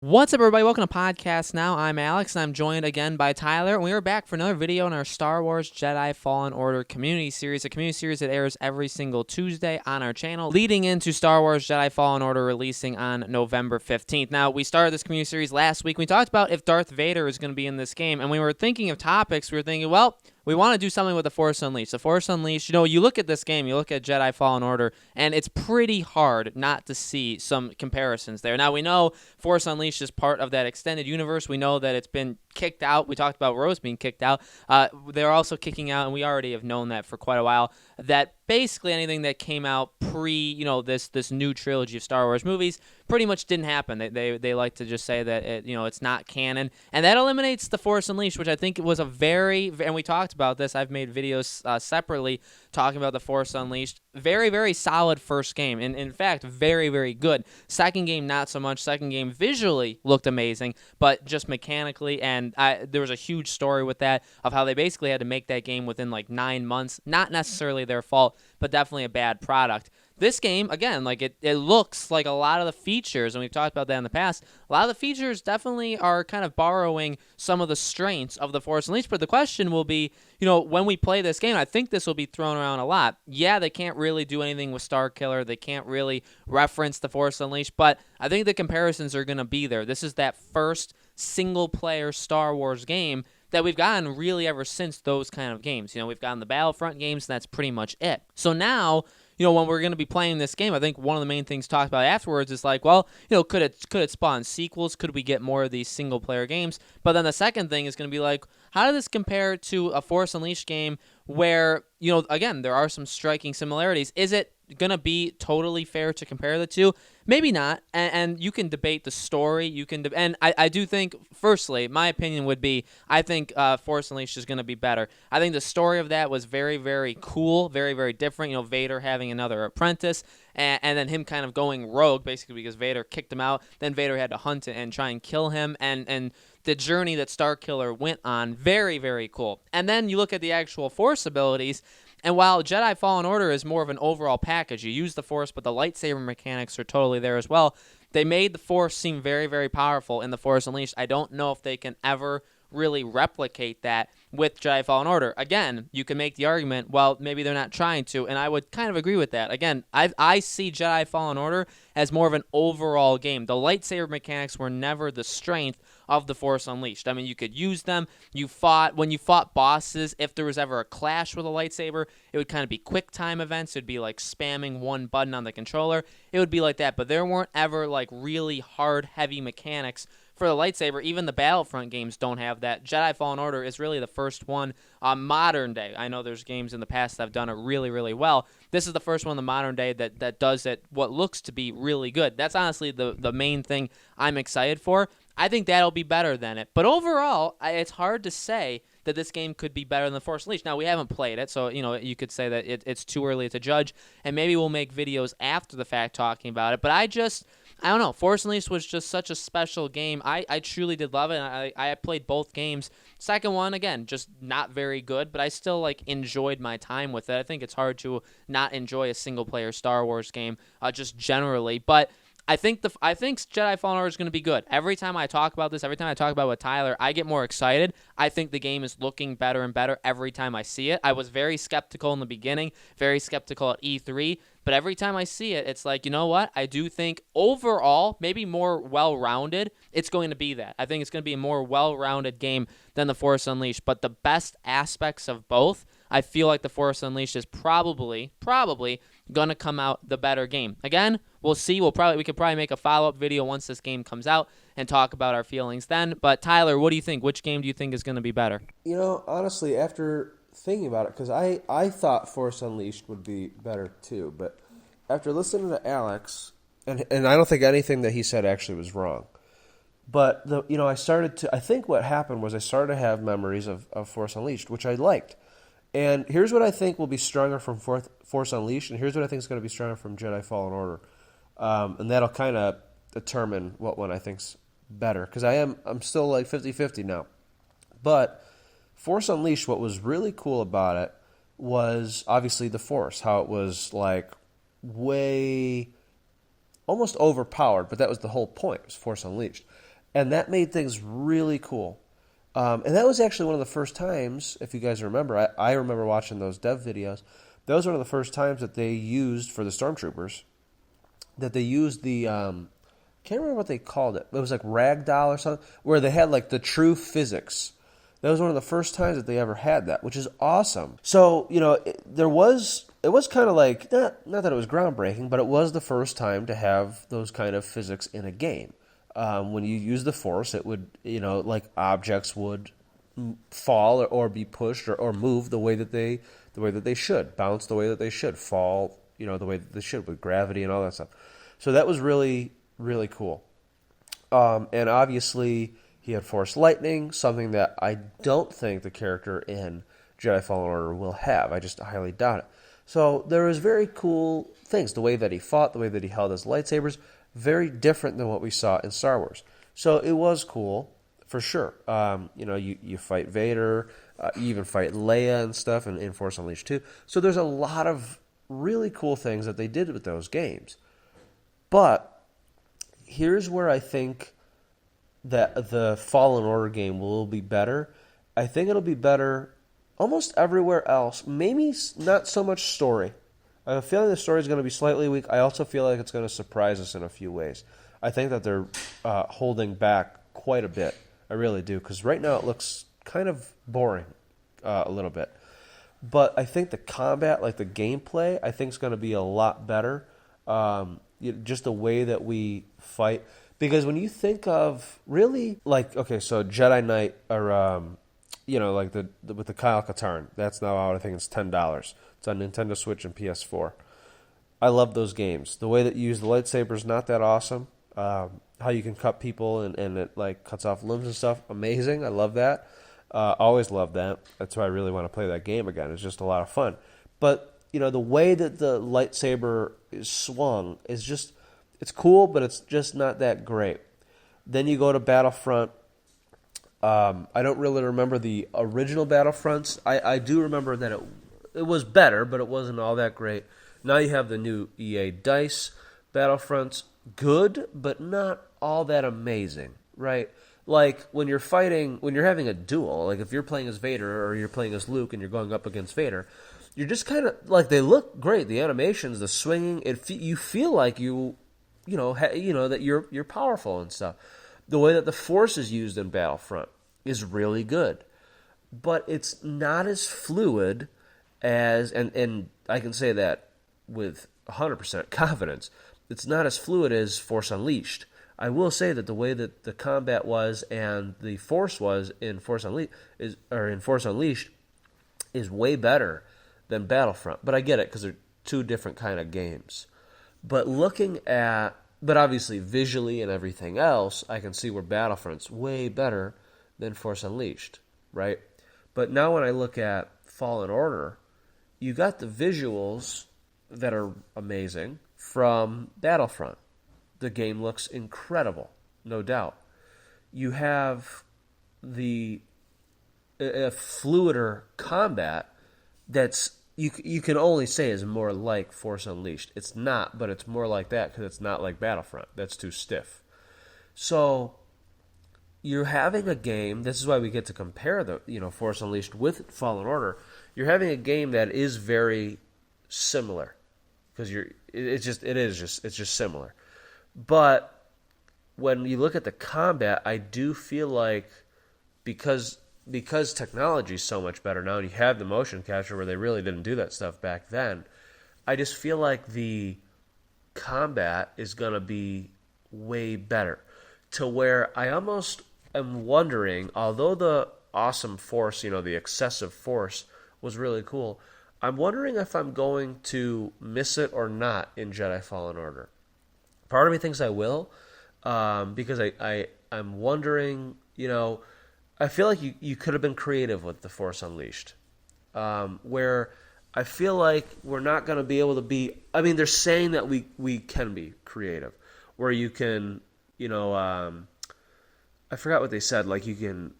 What's up, everybody? Welcome to Podcast Now. I'm Alex, and I'm joined again by Tyler, and we are back for another video in our Star Wars Jedi Fallen Order community series, a community series that airs every single Tuesday on our channel, leading into Star Wars Jedi Fallen Order releasing on November 15th. Now, we started this community series last week. We talked about if Darth Vader is going to be in this game, and we were thinking of topics. We were thinking, well, we want to do something with the Force Unleashed. The Force Unleashed, you look at this game, you look at Jedi Fallen Order, and it's pretty hard not to see some comparisons there. Now, we know Force Unleashed is part of that extended universe. We know that it's been kicked out. We talked about Rose being kicked out. They're also kicking out, and we already have known that for quite a while, that basically anything that came out pre, this new trilogy of Star Wars movies pretty much didn't happen. They like to just say that it's not canon, and that eliminates the Force Unleashed, which I think was and we talked about this. I've made videos separately talking about the Force Unleashed. Very, very solid first game, and in fact, very, very good. Second game, not so much. Second game visually looked amazing, but just mechanically, and there was a huge story with that of how they basically had to make that game within like 9 months. Not necessarily their fault, but definitely a bad product. This game, again, it looks like a lot of the features, and we've talked about that in the past, a lot of the features definitely are kind of borrowing some of the strengths of the Force Unleashed, but the question will be, when we play this game, I think this will be thrown around a lot. Yeah, they can't really do anything with Starkiller, they can't really reference the Force Unleashed, but I think the comparisons are going to be there. This is that first single-player Star Wars game that we've gotten really ever since those kind of games. We've gotten the Battlefront games, and that's pretty much it. So now, when we're going to be playing this game, I think one of the main things talked about afterwards is like, well, could it spawn sequels? Could we get more of these single-player games? But then the second thing is going to be like, how does this compare to a Force Unleashed game where, again, there are some striking similarities? Is it going to be totally fair to compare the two? Maybe not, and you can debate the story. And I do think, firstly, my opinion would be, I think Force Unleashed is going to be better. I think the story of that was very, very cool, very, very different. Vader having another apprentice, and then him kind of going rogue, basically because Vader kicked him out. Then Vader had to hunt and try and kill him, and the journey that Starkiller went on, very, very cool. And then you look at the actual Force abilities, and while Jedi Fallen Order is more of an overall package, you use the Force, but the lightsaber mechanics are totally there as well. They made the Force seem very, very powerful in the Force Unleashed. I don't know if they can ever really replicate that with Jedi Fallen Order. Again, you can make the argument, well, maybe they're not trying to, and I would kind of agree with that. Again, I see Jedi Fallen Order as more of an overall game. The lightsaber mechanics were never the strength of the Force Unleashed. I mean, you could use them. When you fought bosses, if there was ever a clash with a lightsaber, it would kind of be quick time events. It would be like spamming one button on the controller. It would be like that, but there weren't ever like really hard, heavy mechanics for the lightsaber. Even the Battlefront games don't have that. Jedi Fallen Order is really the first one modern day. I know there's games in the past that have done it really, really well. This is the first one in the modern day that does it, what looks to be really good. That's honestly the main thing I'm excited for. I think that'll be better than it. But overall, it's hard to say that this game could be better than the Force Unleashed. Now, we haven't played it, so you could say that it's too early to judge, and maybe we'll make videos after the fact talking about it. But I don't know. Force Unleashed was just such a special game. I truly did love it. I played both games. Second one, again, just not very good, but I still enjoyed my time with it. I think it's hard to not enjoy a single-player Star Wars game just generally, but I think Jedi Fallen Order is going to be good. Every time I talk about this, every time I talk about it with Tyler, I get more excited. I think the game is looking better and better every time I see it. I was very skeptical in the beginning, very skeptical at E3, but every time I see it, it's like, you know what? I do think overall, maybe more well-rounded, it's going to be that. I think it's going to be a more well-rounded game than the Force Unleashed, but the best aspects of both, I feel like the Force Unleashed is probably going to come out the better game. Again, we'll see. We could probably make a follow-up video once this game comes out and talk about our feelings then. But Tyler, what do you think? Which game do you think is going to be better? Honestly, after thinking about it, because I thought Force Unleashed would be better too, but after listening to Alex, and I don't think anything that he said actually was wrong, but I think what happened was I started to have memories of Force Unleashed, which I liked. And here's what I think will be stronger from Force Unleashed, and here's what I think is going to be stronger from Jedi Fallen Order. And that'll kind of determine what one I think's better, because I'm still like 50-50 now. But Force Unleashed, what was really cool about it was obviously the Force, how it was like way almost overpowered, but that was the whole point, was Force Unleashed. and that made things really cool. And that was actually one of the first times, if you guys remember, I remember watching those dev videos. That was one of the first times that they used for the stormtroopers, that they used the can't remember what they called it. It was like ragdoll or something, where they had like the true physics. That was one of the first times that they ever had that, which is awesome. So, it was kind of like, not that it was groundbreaking, but it was the first time to have those kind of physics in a game. When you use the Force, it would, like objects would fall or be pushed or move the way that they should, bounce the way that they should, fall, the way that they should with gravity and all that stuff. So that was really, really cool. And obviously, he had Force Lightning, something that I don't think the character in Jedi Fallen Order will have. I just highly doubt it. So there was very cool things. The way that he fought, the way that he held his lightsabers, very different than what we saw in Star Wars. So it was cool, for sure. You fight Vader, you even fight Leia and stuff in Force Unleashed 2. So there's a lot of really cool things that they did with those games. But here's where I think that the Fallen Order game will be better. I think it'll be better almost everywhere else. Maybe not so much story. I have a feeling the story is going to be slightly weak. I also feel like it's going to surprise us in a few ways. I think that they're holding back quite a bit. I really do, because right now it looks kind of boring a little bit. But I think the combat, like the gameplay, I think is going to be a lot better. Just the way that we fight. Because when you think of really, like, okay, so Jedi Knight, or, like with the Kyle Katarn, that's now out, I think it's $10. It's on Nintendo Switch and PS4. I love those games. The way that you use the lightsaber is not that awesome. How you can cut people and it, like, cuts off limbs and stuff, amazing. I love that. Always love that. That's why I really want to play that game again. It's just a lot of fun. But, the way that the lightsaber is swung is just, it's cool, but it's just not that great. Then you go to Battlefront. I don't really remember the original Battlefronts. I do remember that it was better, but it wasn't all that great. Now you have the new EA DICE Battlefronts. Good, but not all that amazing, right? Like when you're having a duel, like if you're playing as Vader or you're playing as Luke and you're going up against Vader, you're just kind of like, they look great. The animations, the swinging, you feel like that you're powerful and stuff. The way that the Force is used in Battlefront is really good, but it's not as fluid as, and I can say that with 100% confidence, it's not as fluid as Force Unleashed. I will say that the way that the combat was and the Force was in Force Unleashed is way better than Battlefront. But I get it, because they're two different kind of games. But obviously visually and everything else, I can see where Battlefront's way better than Force Unleashed, right? But now when I look at Fallen Order, you got the visuals that are amazing from Battlefront. The game looks incredible, no doubt. You have a fluider combat that's, you can only say is more like Force Unleashed. It's not, but it's more like that because it's not like Battlefront. That's too stiff. So you're having a game. This is why we get to compare the Force Unleashed with Fallen Order. You're having a game that is very similar because it's just similar. But when you look at the combat, I do feel like because technology is so much better now, and you have the motion capture where they really didn't do that stuff back then, I just feel like the combat is going to be way better, to where I almost am wondering, although the awesome Force, the excessive Force was really cool, I'm wondering if I'm going to miss it or not in Jedi Fallen Order. Part of me thinks I will, because I'm wondering, I feel like you could have been creative with the Force Unleashed, where I feel like we're not going to be able to be. I mean, they're saying that we can be creative, where you can, I forgot what they said. Like you can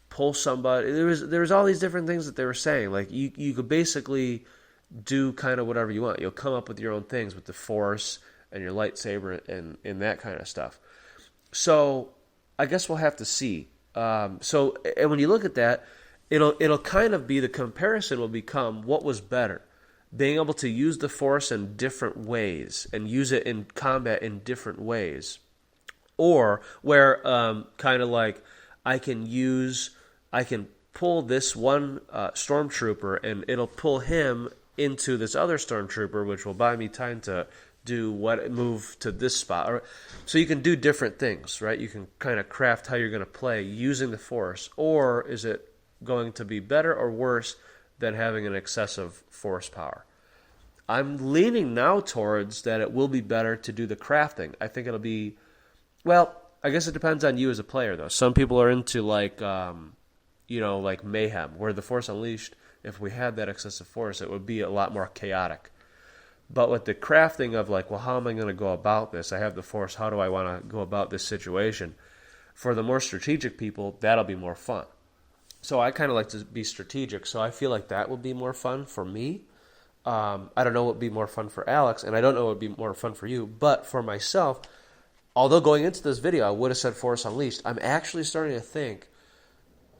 pull somebody. There was all these different things that they were saying. Like you could basically do kind of whatever you want. You'll come up with your own things with the Force and your lightsaber and that kind of stuff. So I guess we'll have to see. So, and when you look at that, it'll kind of be, the comparison will become what was better, being able to use the Force in different ways and use it in combat in different ways, or where kind of like I can pull this one stormtrooper and it'll pull him into this other stormtrooper, which will buy me time to move to this spot. So you can do different things, right? You can kind of craft how you're going to play using the Force. Or is it going to be better or worse than having an excessive Force power? I'm leaning now towards that it will be better to do the crafting. I think it'll be, well, I guess it depends on you as a player, though. Some people are into like like mayhem, where the Force Unleashed, if we had that excessive Force, it would be a lot more chaotic. But with the crafting of like, well, how am I going to go about this? I have the Force. How do I want to go about this situation? For the more strategic people, that'll be more fun. So I kind of like to be strategic. So I feel like that would be more fun for me. I don't know what would be more fun for Alex, and I don't know what would be more fun for you. But for myself, although going into this video, I would have said Force Unleashed, I'm actually starting to think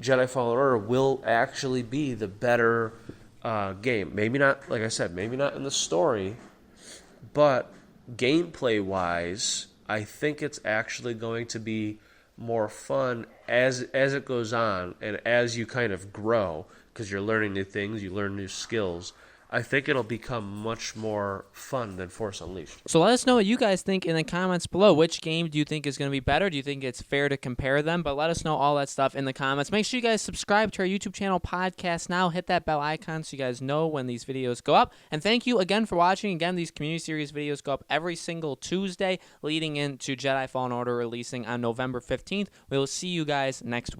Jedi Fallen Order will actually be the better game. Maybe not, like I said, maybe not in the story, but gameplay-wise, I think it's actually going to be more fun as it goes on and as you kind of grow, because you're learning new things, you learn new skills. I think it'll become much more fun than Force Unleashed. So let us know what you guys think in the comments below. Which game do you think is going to be better? Do you think it's fair to compare them? But let us know all that stuff in the comments. Make sure you guys subscribe to our YouTube channel, Podcast Now. Hit that bell icon so you guys know when these videos go up. And thank you again for watching. Again, these community series videos go up every single Tuesday leading into Jedi Fallen Order releasing on November 15th. We will see you guys next week.